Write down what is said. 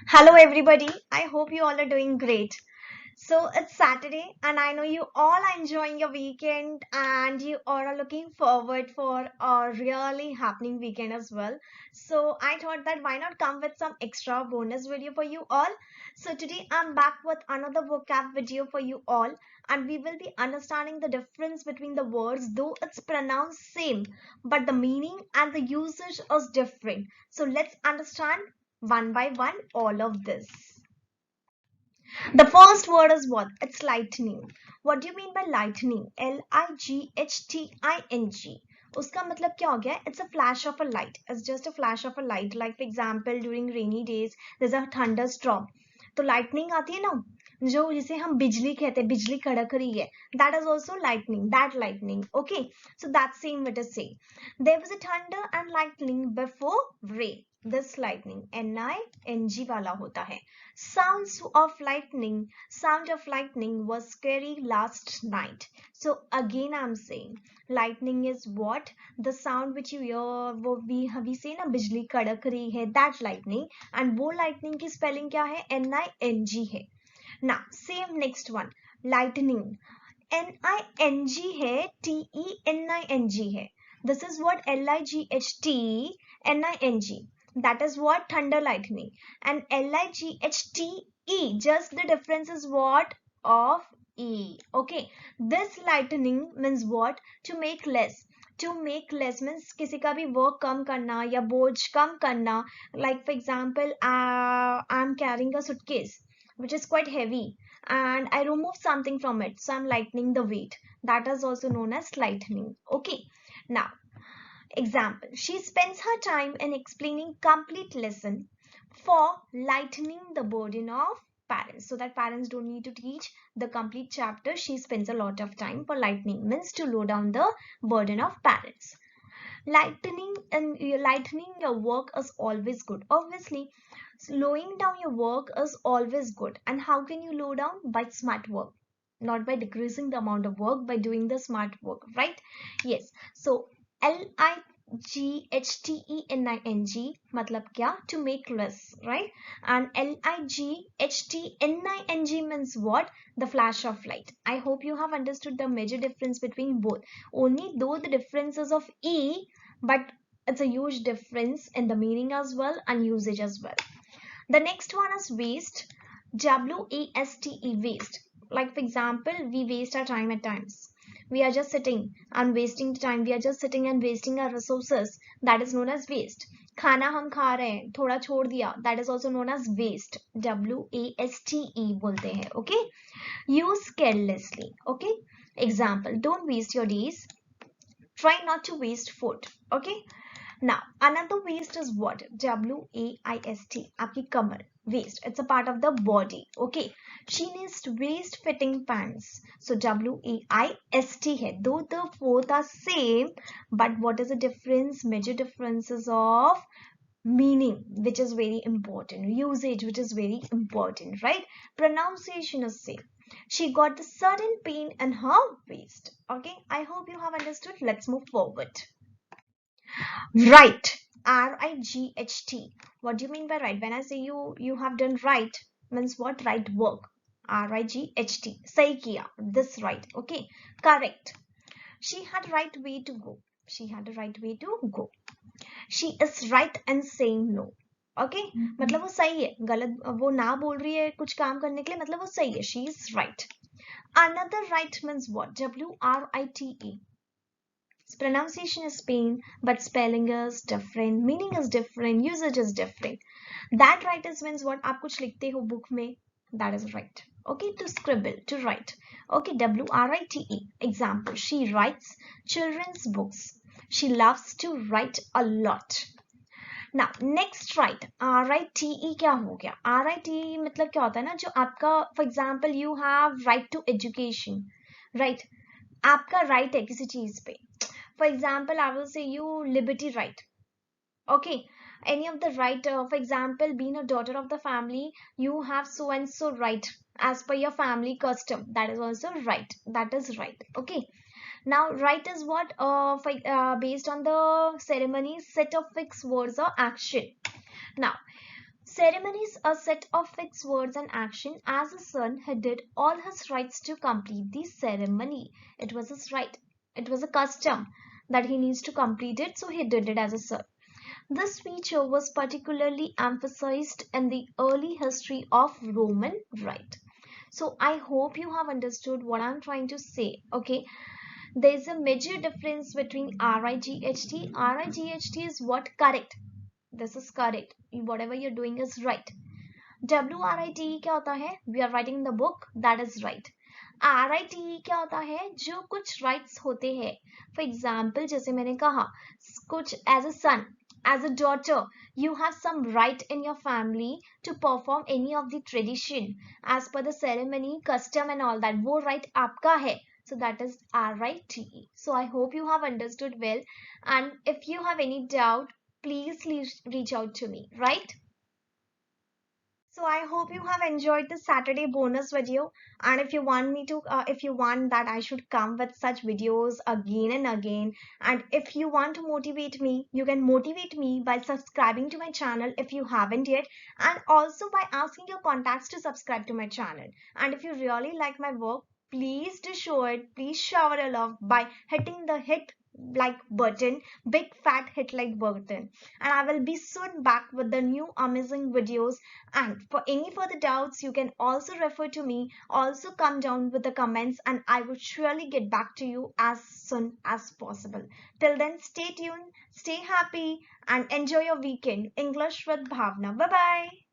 Hello, everybody. I hope you all are doing great. So it's Saturday, and I know you all are enjoying your weekend, and you all are looking forward for a really happening weekend as well. So I thought that why not come with some extra bonus video for you all. So today I'm back with another vocab video for you all, and we will be understanding the difference between the words, though it's pronounced same, but the meaning and the usage is different. So let's understand one by one all of this. The first word is what? It's lightning. What do you mean by lightning? Lighting. उसका मतलब क्या हो गया? It's a flash of a light. It's just a flash of a light. Like for example, during rainy days, there's a thunderstorm. तो lightning आती है ना, जो जिसे हम बिजली कहते हैं, बिजली कड़क रही है. That is also lightning. That lightning. Okay. So that's same what is saying. There was a thunder and lightning before rain. This lightning, N-I-N-G वाला होता है. Sound of lightning was scary last night. So again I'm saying lightning is what? The sound which you hear, वो we say ना बिजली कड़क रही है, that lightning. And वो lightning की spelling क्या है? N-I-N-G है. Now same next one, lightning. N-I-N-G है, T-E-N-I-N-G है. This is what L-I-G-H-T-N-I-N-G. That is what thunder lightning. And L-I-G-H-T-E, just the difference is what? Of E. Okay. This lightning means what? To make less. To make less means किसी का भी work कम करना या बोझ कम करना. Like for example, I'm carrying a suitcase which is quite heavy and I remove something from it. So I'm lightening the weight. That is also known as lightening. Okay. Now, example, she spends her time in explaining complete lesson for lightening the burden of parents, so that parents don't need to teach the complete chapter. She spends a lot of time for lightening, means to low down the burden of parents. Lightening your work is always good. Obviously, slowing down your work is always good. And how can you low down? By smart work, not by decreasing the amount of work, by doing the smart work, right? Yes. So Lightning मतलब क्या? To make less, right? And Lightning means what? The flash of light. I hope you have understood the major difference between both. Only though the differences of E, but it's a huge difference in the meaning as well and usage as well. The next one is waste. W-A-S-T-E, waste. Like for example, we waste our time at times. We are just sitting and wasting the time. We are just sitting and wasting our resources. That is known as waste. खाना हम खा रहे हैं, थोड़ा छोड़ दिया. That is also known as waste. W-A-S-T-E बोलते हैं. Okay. Use carelessly. Okay. Example, don't waste your days. Try not to waste food. Okay. Now, another waist is what? W-A-I-S-T. आपकी कमर. Waist. It's a part of the body. Okay. She needs waist fitting pants. So W-A-I-S-T है. Though the both are same, but what is the difference? Major differences of meaning, which is very important. Usage, which is very important, right? Pronunciation is same. She got the sudden pain in her waist. Okay. I hope you have understood. Let's move forward. Right. R-I-G-H-T. What do you mean by right? When I say you have done right, means what? Right work. R-I-G-H-T. सही किया. This right. Okay. Correct. She had right way to go. She had a right way to go. She is right in saying no. Okay. मतलब वो सही है. गलत वो ना बोल रही है कुछ काम करने के लिए, मतलब वो सही है. She is right. Another right means what? W-R-I-T-E. Pronunciation is Spain, but spelling is different, meaning is different, usage is different. That writers means what? आप कुछ लिखते हो book में, that is right. Okay, to scribble, to write. Okay, W-R-I-T-E. Example, she writes children's books. She loves to write a lot. Now, next right, R-I-T-E क्या हो गया? R-I-T-E मतलब क्या होता है ना, जो आपका, for example, you have right to education, right? आपका right है किसी चीज पे. For example, I will say you liberty right. Okay. Any of the right, for example, being a daughter of the family, you have so and so right as per your family custom. That is also right. That is right. Okay. Now, right is what? Based on the ceremony, set of fixed words or action. Now, Ceremony is a set of fixed words and action. As a son, he did all his rights to complete the ceremony. It was his right. It was a custom that he needs to complete it, so he did it as a son. This feature was particularly emphasized in the early history of Roman rite. So I hope you have understood what I'm trying to say. Okay, there's a major difference between RIGHT. RIGHT is what? Correct. This is correct. Whatever you're doing is right. WRITE क्या होता है? We are writing the book. That is right. RITE क्या होता है? जो कुछ rights होते हैं. For example, जैसे मैंने कहा, कुछ as a son, as a daughter, you have some right in your family to perform any of the tradition as per the ceremony, custom and all that. वो right आपका है. So that is RITE. So I hope you have understood well. And if you have any doubt, please reach out to me, right? So I hope you have enjoyed the Saturday bonus video. And if you want me to, if you want that I should come with such videos again and again, and if you want to motivate me, you can motivate me by subscribing to my channel if you haven't yet, and also by asking your contacts to subscribe to my channel. And if you really like my work, please do show it. Please shower your love by hitting the hit like button, big fat hit like button. And I will be soon back with the new amazing videos. And for any further doubts, you can also refer to me. Also come down with the comments and I will surely get back to you as soon as possible. Till then, stay tuned, stay happy and enjoy your weekend. English with Bhavna. Bye bye.